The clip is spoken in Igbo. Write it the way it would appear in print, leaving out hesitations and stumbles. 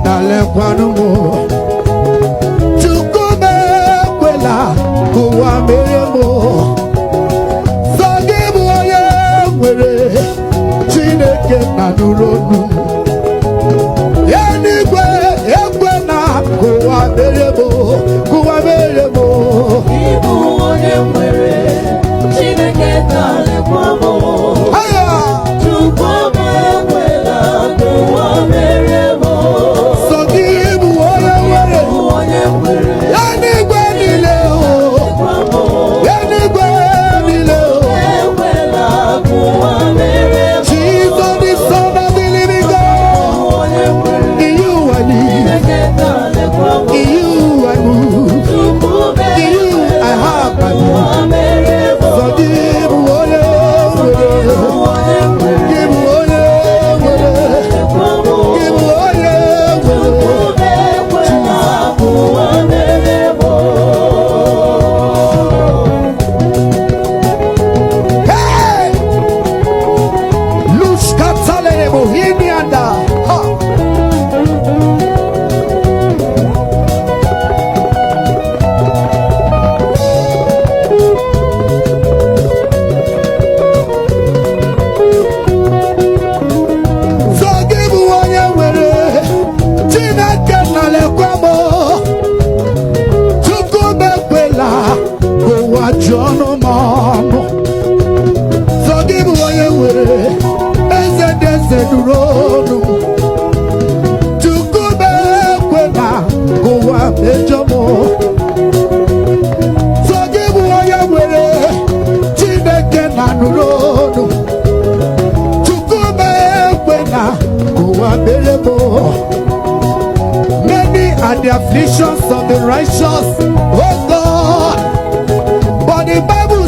nalekwanumo Chukwume kwela kuwa meremo Sogibu oye nwere Chineke na nuronu Enigwe ekwe na kuwa meremo Ibu onye nwere Chineke nalekwamo Chukwume kwela kuwa meremo Sogibu oye nwere Enigwe nile Enigwe nile Ekwela kuwa meremo Jesus the Son of the living God In you I live Chineke nalekwamo In you I move In you I have my being Sogibu oye nwere Gibu oye nwere Gibu oye nwere Hey! Lushkatale bohemianda. Ha! Sogibu onye nwere Chineke nalekwamo Chukwume kwela ụwa ji ọnụ m ọnụ Sogibu onye nwere eze dị eze nụrụ olu Chukwume kwela ụwa mejọ m Sogibu onye nwere Chineke na nụrụ olu Chukwume kwela ụwa mere m Many are the afflictions of the righteous, oh God, but the Bible